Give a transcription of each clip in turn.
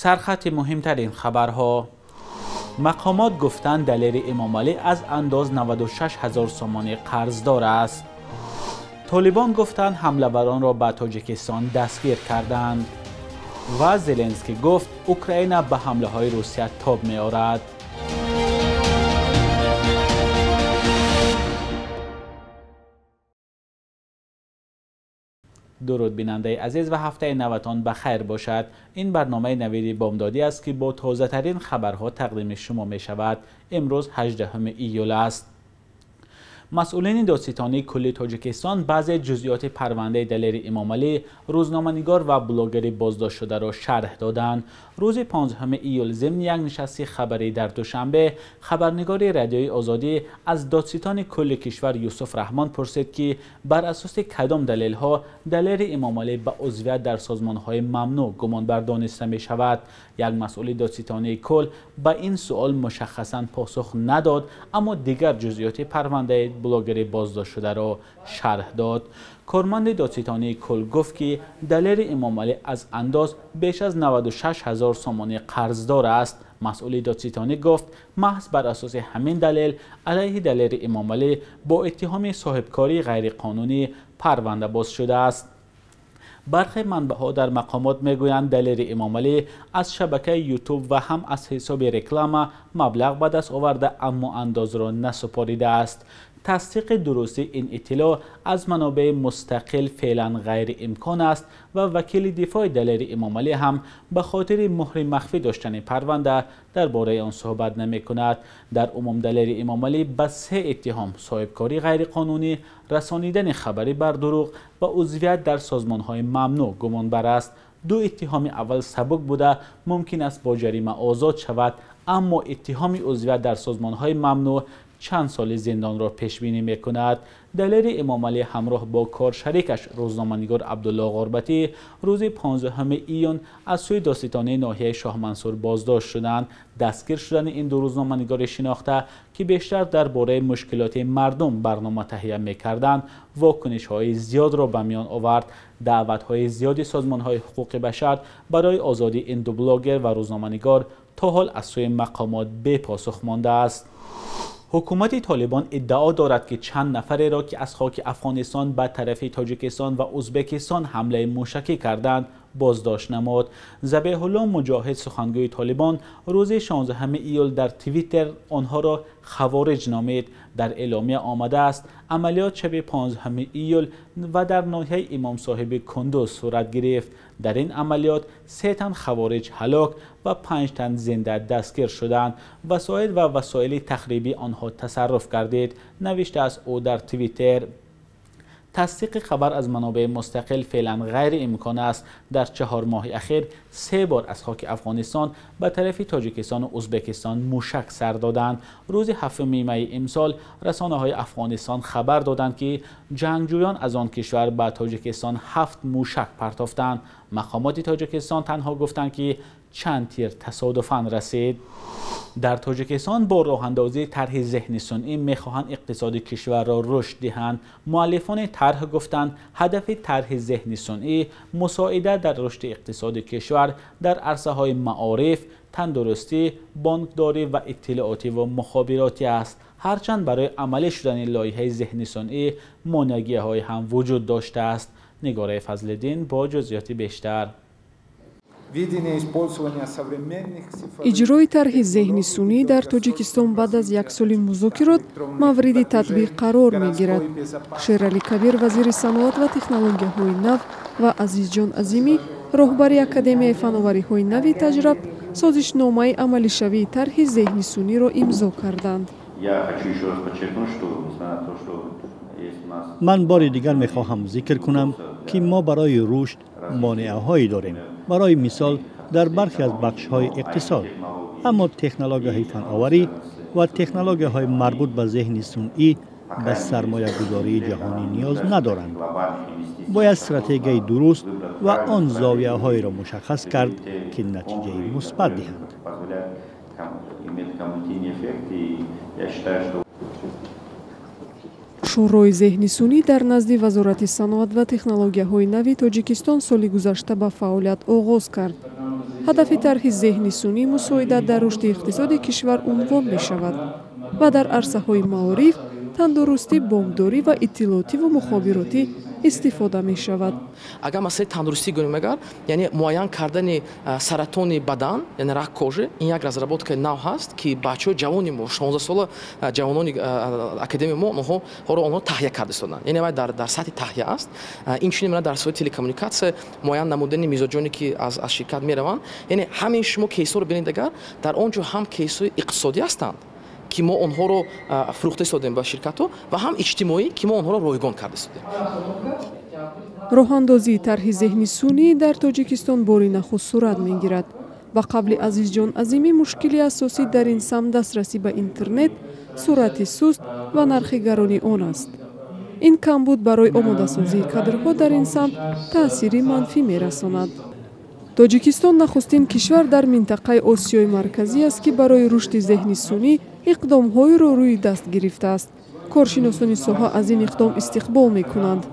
سرخط مهمترین خبرها. مقامات گفتند دلیر امام علی از انداز 96,000 سومانی قرضدار است. طالبان گفتند حمله‌وران را به تاجیکستان دستگیر کردند و زلنسکی گفت اوکراین به حمله‌های روسیه تاب می‌آورد. درود بیننده عزیز و هفته نوتان بخیر باشد. این برنامه نوید بامدادی است که با تازه ترین خبرها تقدیم شما می شود. امروز 18 ایول است. مسئولین دادستانی کل تاجیکستان بعضی جزئیات پرونده دلیر امام علی روزنامه‌نگار و بلاگر بازداشت شده را شرح دادند. روز 15 ایول ضمن یک نشست خبری در دوشنبه خبرنگار رادیوی آزادی از دادستان کل کشور یوسف رحمان پرسید که بر اساس کدام دلیل‌ها دلیر امام علی به عضویت در سازمان‌های ممنوع گمانبر دانسته می شود. یک مسئول دادستانی کل به این سوال مشخصاً پاسخ نداد، اما دیگر جزئیات پرونده بلاگر بازداشت شده را شرح داد. کارمند دادستانی کل گفت که دلیر امام علی از انداز بیش از 96,000 سومانی قرضدار است. مسئول دادستانی گفت محض بر اساس همین دلیل علیه دلیر امام علی با اتهام صاحبکاری غیرقانونی پرونده باز شده است. برخی منبع‌ها در مقامات میگویند دلیر امام علی از شبکه یوتیوب و هم از حساب رکلام مبلغ به دست آورده اما انداز را نسپاریده است. تصدیق درستی این اطلاع از منابع مستقل فعلا غیر امکان است و وکیل دفاع دلیر امام علی هم به خاطر مهر مخفی داشتن پرونده درباره آن صحبت نمی کند. در عموم دلیر امام علی به 3 اتهام: صاحبکاری غیرقانونی، رسانیدن خبری بر دروغ و عضویت در سازمان‌های ممنوع گمانبر است. 2 اتهام اول سبک بوده ممکن است با جریمه آزاد شود، اما اتهام عضویت در سازمان‌های ممنوع چند سال زندان را پیش بینی می کند. دلیر امام علی همراه با کارشریکش روزنامه‌نگار عبدالله غربتی روز 15 ایون از سوی دادستانی ناحیه شاه منصور بازداشت شدند. دستگیر شدن این دو روزنامه‌نگار شناخته که بیشتر درباره مشکلات مردم برنامه تهیه می‌کردند، واکنش‌های زیاد را به میان آورد. دعوت‌های زیادی سازمان‌های حقوق بشر برای آزادی این دو بلاگر و روزنامه‌نگار تا حال از سوی مقامات بی پاسخ مانده است. حکومت طالبان ادعا دارد که چند نفری را که از خاک افغانستان به طرف تاجیکستان و ازبکستان حمله موشکی کردند بازداشت نمود. ذبیح الله مجاهد سخنگوی طالبان روز 16 ایول در توییتر آنها را خوارج نامید. در اعلامیه آمده است عملیات شب 15 ایول و در ناحیه امام صاحب کندوز صورت گرفت. در این عملیات 3 تن خوارج هلاک و 5 تن زنده دستگیر شدند. وسایل و وسایل تخریبی آنها تصرف کردید، نوشته است او در توییتر. تصدیق خبر از منابع مستقل فعلا غیر امکان است. در 4 ماه اخیر 3 بار از خاک افغانستان به طرف تاجیکستان و ازبکستان موشک سر دادند. روز 7 می امسال رسانه‌های افغانستان خبر دادند که جنگجویان از آن کشور به تاجیکستان 7 موشک پرتافتند. مقامات تاجیکستان تنها گفتند که چند تیر تصادفاً رسید. در تاجیکستان با راه اندازی طرح ذهن صنعی میخواهند اقتصاد کشور را رشد دهند. مؤلفان طرح گفتند هدف طرح ذهن صنعی مساعده در رشد اقتصاد کشور در عرصه‌های معارف، تندرستی، بانکداری و اطلاعاتی و مخابراتی است. هرچند برای عملی شدن لایحه ذهن صنعی مانع‌های هم وجود داشته است. نگاره فضل‌الدین با جزئیات بیشتر. اجرای طرح ذهن صنعی در تاجیکستان بعد از 1 سال مذاکرات مورد تطبیق قرار می‌گیرد. شیرعلی کبیر وزیر صنعت و تکنولوژی‌های نو و عزیزجان عظیمی راهبر اکادمیای فناوری‌های نو تجرب سازشنامه عملی شوی طرح ذهن صنعی را امضا کردند. من بار دیگر می‌خواهم ذکر کنم که ما برای رشد مانعه‌هایی داریم. برای مثال در برخی از بخش‌های اقتصاد، اما تکنولوژی‌های فناوری و تکنولوژی‌های مربوط به ذهن صنعی به سرمایه‌گذاری جهانی نیاز ندارند. باید استراتژی درست و آن زاویه‌هایی را مشخص کرد که نتیجه مثبت دهند. شورای ذهن صنعی در نزد وزارت صنعت و تکنولوژی‌های نو تاجیکستان سال گذشته به فعالیت آغاز کرد. ҳадафи тарҳи зеҳнисунӣ мусоидат дар рушди иқтисоди кишвар унвон мешавад ва дар арсаҳои маориф, тандурустӣ, бомбдорӣ ва иттилоотиву мухобиротӣ истифода мешавад. Агар масъалаи тандурустӣ гӯем агар, яъне муайян кардани саратони бадан, яъне рак кожи, ин як разработкаи нав ҳаст, ки бачаҳои ҷавони мо, 16 сола ҷавонони академияи мо, онҳо таҳия карда истоданд. Яъне вай дар сатҳи таҳия аст. Инчунин дар соҳаи телекоммуникатсия муайян намудани мизоҷоне, ки аз ширкат мераванд, яъне ҳамин шумо кейсҳоро бинед агар, дар он ҷо ҳам кейсҳои иқтисодӣ ҳастанд, ки мо онҳоро фурӯхта истодем ба ширкатҳо, ва ҳам иҷтимоӣ, ки мо онҳоро ройгон карда истодем. роҳандозии тарҳи зеҳнисунӣ дар Тоҷикистон бори нахуст сурат мегирад. ба қабли Азизҷон Азимӣ мушкили асосӣ дар ин самт дастрасӣ ба интернет, сурати суст ва нархи гарони он аст. ин камбуд барои омодасозии кадрҳо дар ин самт таъсири манфӣ мерасонад. Тоҷикистон нахустин кишвар дар минтақаи Осиёи марказӣ аст, ки барои рушди зеҳнисунӣ иқдомҳоеро рӯи даст гирифтааст. коршиносони соҳа аз ин иқдом истиқбол мекунанд.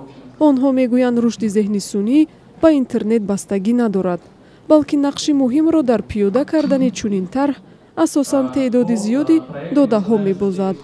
онҳо мегӯянд рушди зеҳнисунӣ ба интернет бастагӣ надорад, балки нақши муҳимро дар пиёда кардани чунин тарҳ асосан теъдоди зиёди додаҳо мебозад.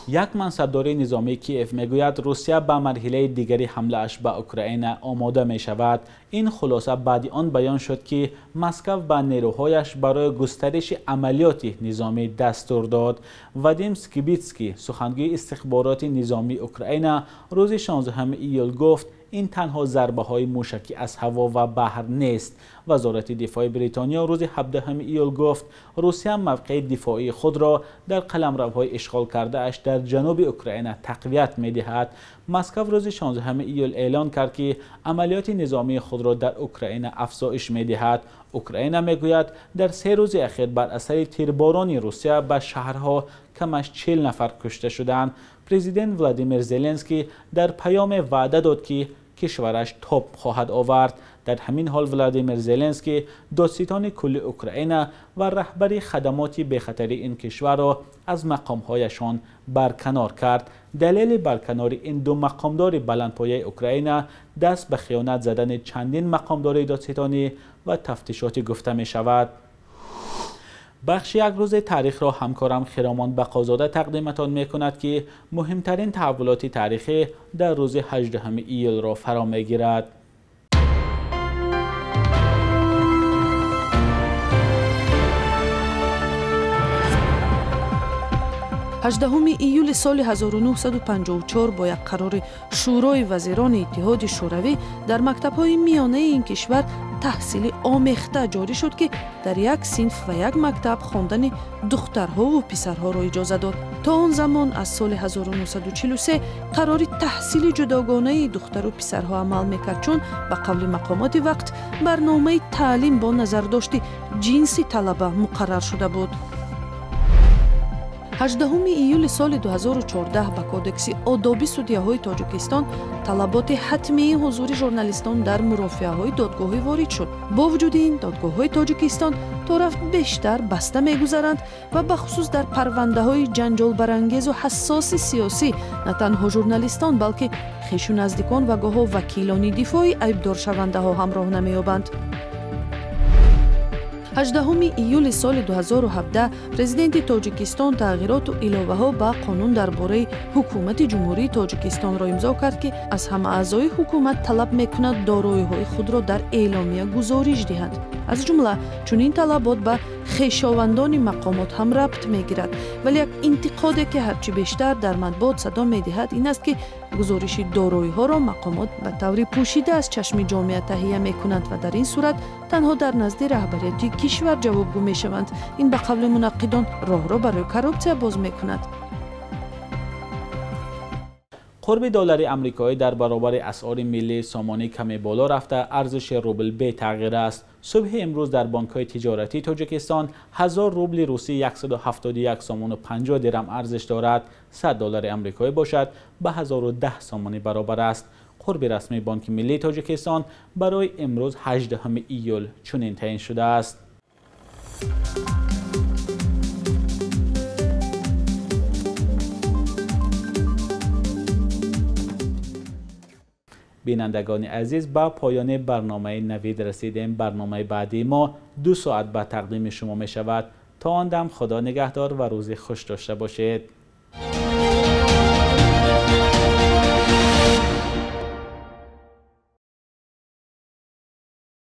یک منصبدار نظامی کیف میگوید روسیه به مرحله دیگری حمله‌اش به اوکراین آماده می شود. این خلاصه بعد آن بیان شد که مسکو به نیروهایش برای گسترش عملیات نظامی دستور داد. وادیم سکیبیتسکی سخنگوی استخبارات نظامی اوکراین روز 16 ایول گفت این تنها ضربه های موشکی از هوا و بحر نیست. وزارت دفاع بریتانیا روز 17 ایول گفت روسیه موقع دفاعی خود را در قلمروهای اشغال کرده اش در جنوب اوکراین تقویت می دهد. مسکو روز 16 ایول اعلان کرد که عملیات نظامی خود را در اوکراین افزایش می دهد. اوکراین میگوید در 3 روز اخیر بر اثر تیرباران روسیه به شهرها کم از 40 نفر کشته شدند. پرزیدنت ولادیمیر زلنسکی در پیام وعده داد که کشورش توپ خواهد آورد. در همین حال ولادیمیر زلنسکی دادستان کل اوکراین و رهبری خدمات بخطری این کشور را از مقامهایشان برکنار کرد. دلیل برکناری این دو مقامدار بلندپایه اوکراین دست به خیانت زدن چندین مقامدار دادستانی و تفتیشاتی گفته می شود. بخش یک روز تاریخ را همکارم خرامان بقازاده تقدیمتان می کند که مهمترین تحولات تاریخی در روز 18 ایول را فرا می گیرد. 18 июли соли 1954 бо як қарори шӯрои вазирони иттиҳоди шӯравӣ дар мактабҳои миёнаи ин кишвар таҳсили омехта ҷорӣ шуд, ки дар як синф ва як мактаб хондани духтарҳову писарҳоро иҷоза дод. то он замон аз соли 1943 қарори таҳсили ҷудогонаи духтару писарҳо амал мекард, чун ба қавли мақомоти вақт барномаи таълим бо назардошти ҷинси талаба муқаррар шуда буд. 18 июли соли 2014 ба кодекси одоби судяҳои Тоҷикистон талаботи ҳатмии ҳузури журналистон дар мурофиаҳои додгоҳӣ ворид шуд. бо вуҷуди ин додгоҳҳои Тоҷикистон то рафт бештар баста мегузаранд ва бахусус дар парвандаҳои ҷанҷолбарангезу ҳассоси сиёсӣ на танҳо журналистон, балки хешу наздикон ва гоҳо вакилони дифои айбдоршавандаҳо ҳам роҳ намеёбанд. 18 июли соли 2017 президенти Тоҷикистон тағйироту иловаҳо ба қонун дар бораи ҳукумати ҷумҳурии Тоҷикистонро имзо кард, ки аз ҳама аъзои ҳукумат талаб мекунад дороиҳои худро дар эъломия гузориш диҳад. аз ҷумла чунин талабот ба хешовандони мақомот ҳам рабт мегирад. вале як интиқоде ки ҳарчи бештар дар матбуот садо медиҳад ин аст, ки гузориши дороиҳоро мақомот ба таври пӯшида аз чашми ҷомеа таҳия мекунанд ва дар ин сурат танҳо дар назди раҳбарияти кишвар ҷавобгӯ мешаванд. ин ба қавли мунаққидон роҳро барои коррупсия боз мекунад. قرب دلار آمریکایی در برابر اسعار ملی سامانه کمی بالا رفته، ارزش روبل به تغییر است. صبح امروز در بانک‌های تجارتی تاجیکستان 1000 روبل روسی 171 سامان و 50 درم ارزش دارد. 100 دلار آمریکایی باشد به 1010 سامانی برابر است. قرب رسمی بانک ملی تاجیکستان برای امروز 18 ایول چنین تعیین شده است. بینندگان عزیز، با پایان برنامه نوید رسیدیم. برنامه بعدی ما 2 ساعت بعد تقدیم شما می شود. تا آن دم خدا نگهدار و روزی خوش داشته باشید.